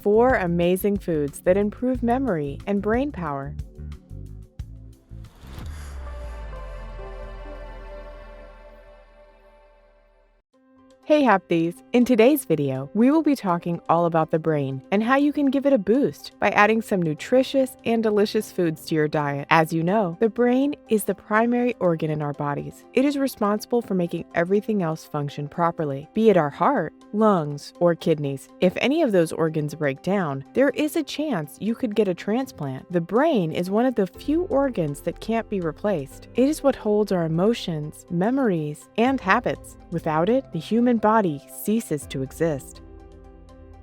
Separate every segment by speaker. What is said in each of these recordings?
Speaker 1: 4 amazing foods that improve memory and brain power. Hey Hapthies! In today's video, we will be talking all about the brain and how you can give it a boost by adding some nutritious and delicious foods to your diet. As you know, the brain is the primary organ in our bodies. It is responsible for making everything else function properly, be it our heart, lungs, or kidneys. If any of those organs break down, there is a chance you could get a transplant. The brain is one of the few organs that can't be replaced. It is what holds our emotions, memories, and habits. Without it, the human body ceases to exist.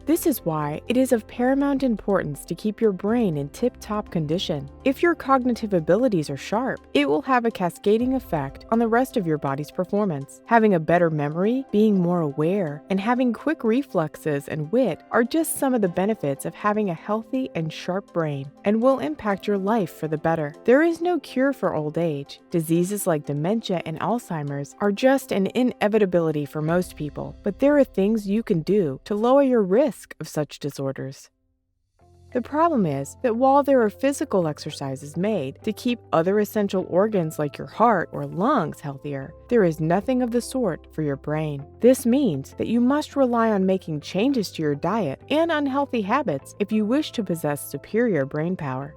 Speaker 1: This is why it is of paramount importance to keep your brain in tip-top condition. If your cognitive abilities are sharp, it will have a cascading effect on the rest of your body's performance. Having a better memory, being more aware, and having quick reflexes and wit are just some of the benefits of having a healthy and sharp brain, and will impact your life for the better. There is no cure for old age. Diseases like dementia and Alzheimer's are just an inevitability for most people, but there are things you can do to lower your risk of such disorders. The problem is that while there are physical exercises made to keep other essential organs like your heart or lungs healthier, there is nothing of the sort for your brain. This means that you must rely on making changes to your diet and unhealthy habits if you wish to possess superior brain power.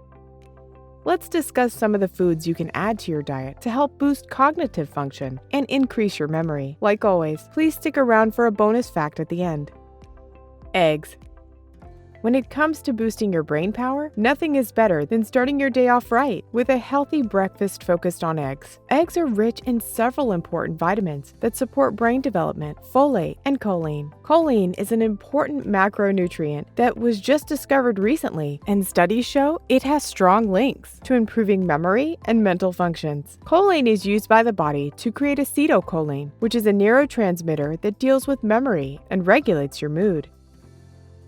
Speaker 1: Let's discuss some of the foods you can add to your diet to help boost cognitive function and increase your memory. Like always, please stick around for a bonus fact at the end. Eggs. When it comes to boosting your brain power, nothing is better than starting your day off right with a healthy breakfast focused on eggs. Eggs are rich in several important vitamins that support brain development, folate, and choline. Choline is an important macronutrient that was just discovered recently, and studies show it has strong links to improving memory and mental functions. Choline is used by the body to create acetylcholine, which is a neurotransmitter that deals with memory and regulates your mood.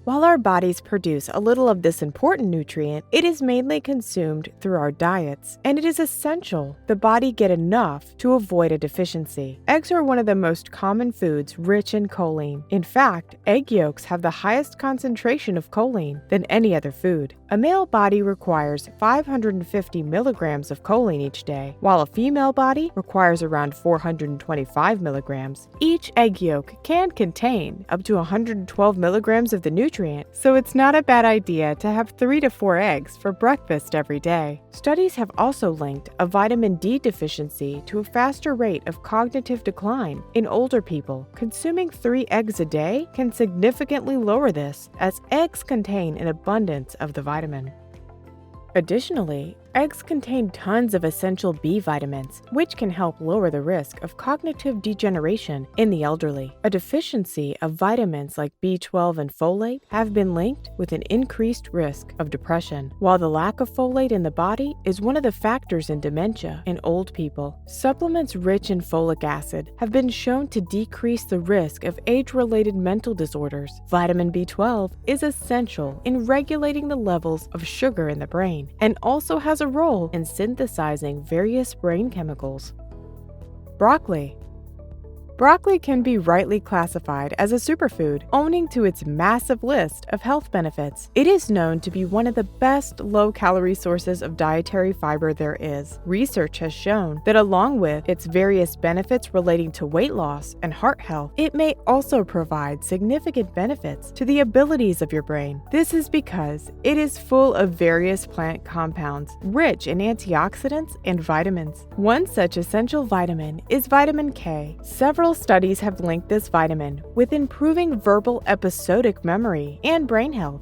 Speaker 1: While our bodies produce a little of this important nutrient, it is mainly consumed through our diets, and it is essential the body get enough to avoid a deficiency. Eggs are one of the most common foods rich in choline. In fact, egg yolks have the highest concentration of choline than any other food. A male body requires 550 milligrams of choline each day, while a female body requires around 425 milligrams. Each egg yolk can contain up to 112 milligrams of the nutrient, so it's not a bad idea to have 3 to 4 eggs for breakfast every day. Studies have also linked a vitamin D deficiency to a faster rate of cognitive decline in older people. Consuming 3 eggs a day can significantly lower this, as eggs contain an abundance of the vitamin. Additionally, eggs contain tons of essential B vitamins, which can help lower the risk of cognitive degeneration in the elderly. A deficiency of vitamins like B12 and folate have been linked with an increased risk of depression, while the lack of folate in the body is one of the factors in dementia in old people. Supplements rich in folic acid have been shown to decrease the risk of age-related mental disorders. Vitamin B12 is essential in regulating the levels of sugar in the brain and also has a role in synthesizing various brain chemicals. Broccoli. Broccoli can be rightly classified as a superfood, owing to its massive list of health benefits. It is known to be one of the best low-calorie sources of dietary fiber there is. Research has shown that along with its various benefits relating to weight loss and heart health, it may also provide significant benefits to the abilities of your brain. This is because it is full of various plant compounds, rich in antioxidants and vitamins. One such essential vitamin is vitamin K. Several studies have linked this vitamin with improving verbal episodic memory and brain health.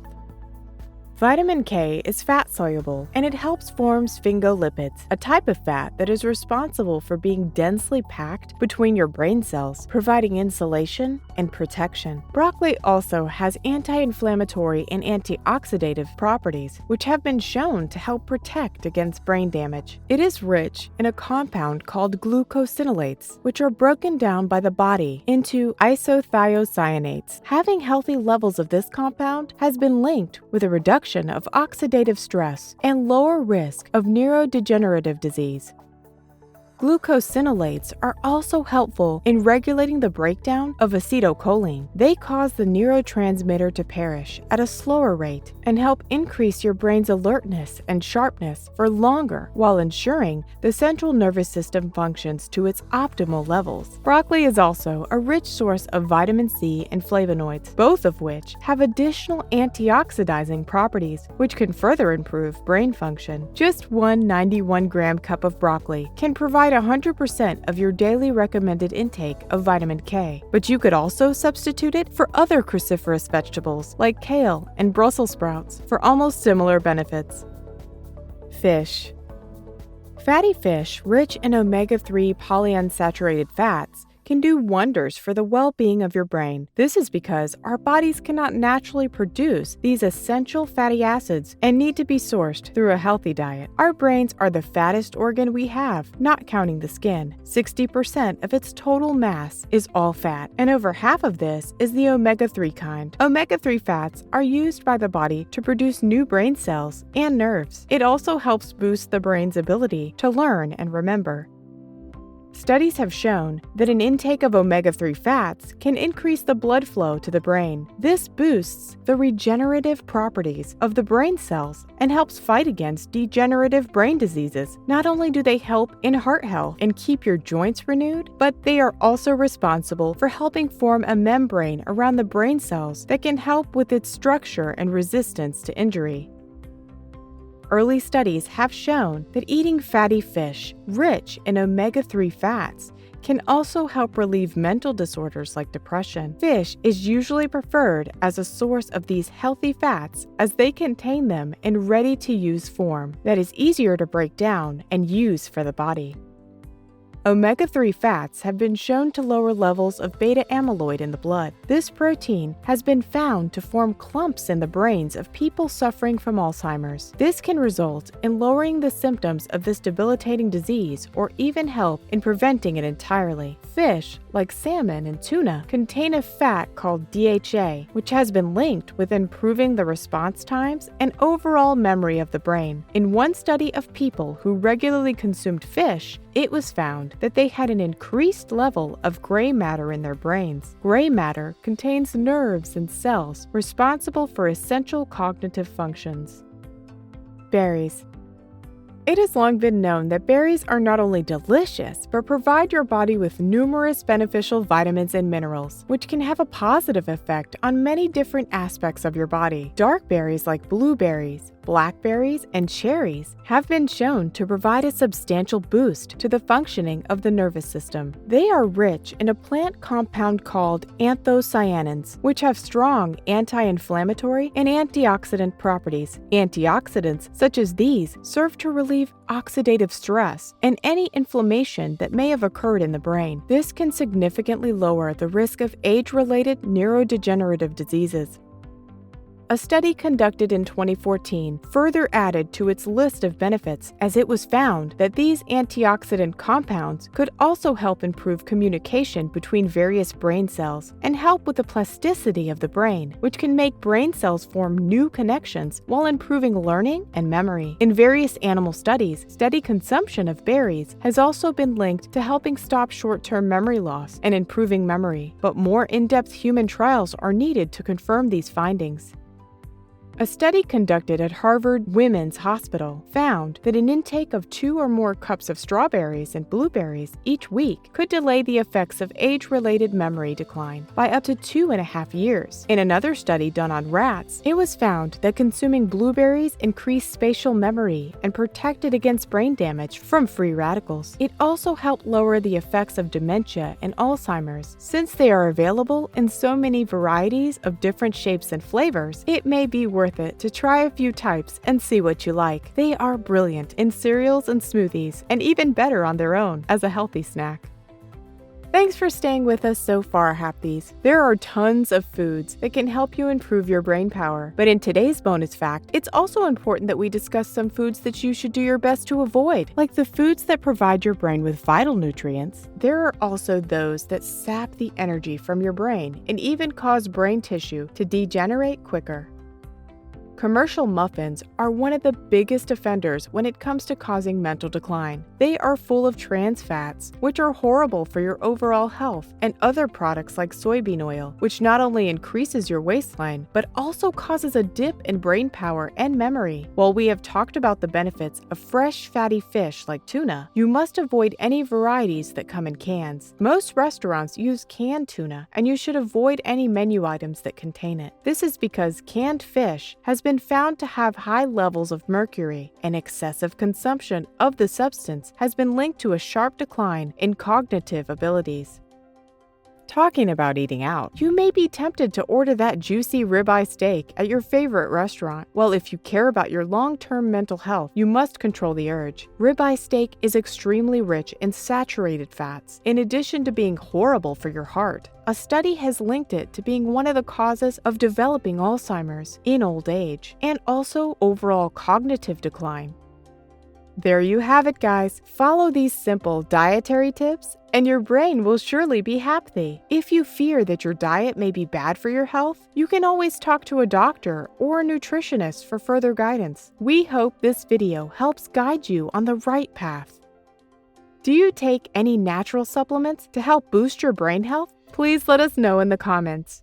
Speaker 1: Vitamin K is fat-soluble, and it helps form sphingolipids, a type of fat that is responsible for being densely packed between your brain cells, providing insulation and protection. Broccoli also has anti-inflammatory and antioxidative properties, which have been shown to help protect against brain damage. It is rich in a compound called glucosinolates, which are broken down by the body into isothiocyanates. Having healthy levels of this compound has been linked with a reduction of oxidative stress and lower risk of neurodegenerative disease. Glucosinolates are also helpful in regulating the breakdown of acetylcholine. They cause the neurotransmitter to perish at a slower rate and help increase your brain's alertness and sharpness for longer while ensuring the central nervous system functions to its optimal levels. Broccoli is also a rich source of vitamin C and flavonoids, both of which have additional antioxidizing properties, which can further improve brain function. Just one 91-gram cup of broccoli can provide 100% of your daily recommended intake of vitamin K, but you could also substitute it for other cruciferous vegetables like kale and Brussels sprouts for almost similar benefits. Fish. Fatty fish rich in omega-3 polyunsaturated fats can do wonders for the well-being of your brain. This is because our bodies cannot naturally produce these essential fatty acids and need to be sourced through a healthy diet. Our brains are the fattest organ we have, not counting the skin. 60% of its total mass is all fat, and over half of this is the omega-3 kind. Omega-3 fats are used by the body to produce new brain cells and nerves. It also helps boost the brain's ability to learn and remember. Studies have shown that an intake of omega-3 fats can increase the blood flow to the brain. This boosts the regenerative properties of the brain cells and helps fight against degenerative brain diseases. Not only do they help in heart health and keep your joints renewed, but they are also responsible for helping form a membrane around the brain cells that can help with its structure and resistance to injury. Early studies have shown that eating fatty fish rich in omega-3 fats can also help relieve mental disorders like depression. Fish is usually preferred as a source of these healthy fats as they contain them in ready-to-use form that is easier to break down and use for the body. Omega-3 fats have been shown to lower levels of beta-amyloid in the blood. This protein has been found to form clumps in the brains of people suffering from Alzheimer's. This can result in lowering the symptoms of this debilitating disease or even help in preventing it entirely. Fish, like salmon and tuna, contain a fat called DHA, which has been linked with improving the response times and overall memory of the brain. In one study of people who regularly consumed fish, it was found that they had an increased level of gray matter in their brains. Gray matter contains nerves and cells responsible for essential cognitive functions. Berries. It has long been known that berries are not only delicious, but provide your body with numerous beneficial vitamins and minerals, which can have a positive effect on many different aspects of your body. Dark berries like blueberries, blackberries, and cherries have been shown to provide a substantial boost to the functioning of the nervous system. They are rich in a plant compound called anthocyanins, which have strong anti-inflammatory and antioxidant properties. Antioxidants such as these serve to relieve oxidative stress and any inflammation that may have occurred in the brain. This can significantly lower the risk of age-related neurodegenerative diseases. A study conducted in 2014 further added to its list of benefits, as it was found that these antioxidant compounds could also help improve communication between various brain cells and help with the plasticity of the brain, which can make brain cells form new connections while improving learning and memory. In various animal studies, steady consumption of berries has also been linked to helping stop short-term memory loss and improving memory, but more in-depth human trials are needed to confirm these findings. A study conducted at Harvard Women's Hospital found that an intake of 2 or more cups of strawberries and blueberries each week could delay the effects of age-related memory decline by up to 2.5 years. In another study done on rats, it was found that consuming blueberries increased spatial memory and protected against brain damage from free radicals. It also helped lower the effects of dementia and Alzheimer's. Since they are available in so many varieties of different shapes and flavors, it may be worth it to try a few types and see what you like. They are brilliant in cereals and smoothies, and even better on their own as a healthy snack. Thanks for staying with us so far, Hapthies. There are tons of foods that can help you improve your brain power, but in today's bonus fact, it's also important that we discuss some foods that you should do your best to avoid, like the foods that provide your brain with vital nutrients. There are also those that sap the energy from your brain and even cause brain tissue to degenerate quicker. Commercial muffins are one of the biggest offenders when it comes to causing mental decline. They are full of trans fats, which are horrible for your overall health, and other products like soybean oil, which not only increases your waistline, but also causes a dip in brain power and memory. While we have talked about the benefits of fresh, fatty fish like tuna, you must avoid any varieties that come in cans. Most restaurants use canned tuna, and you should avoid any menu items that contain it. This is because canned fish has been found to have high levels of mercury, and excessive consumption of the substance has been linked to a sharp decline in cognitive abilities. Talking about eating out, you may be tempted to order that juicy ribeye steak at your favorite restaurant. Well, if you care about your long-term mental health, you must control the urge. Ribeye steak is extremely rich in saturated fats, in addition to being horrible for your heart. A study has linked it to being one of the causes of developing Alzheimer's in old age, and also overall cognitive decline. There you have it, guys. Follow these simple dietary tips and your brain will surely be Hapthy. If you fear that your diet may be bad for your health, you can always talk to a doctor or a nutritionist for further guidance. We hope this video helps guide you on the right path. Do you take any natural supplements to help boost your brain health? Please let us know in the comments.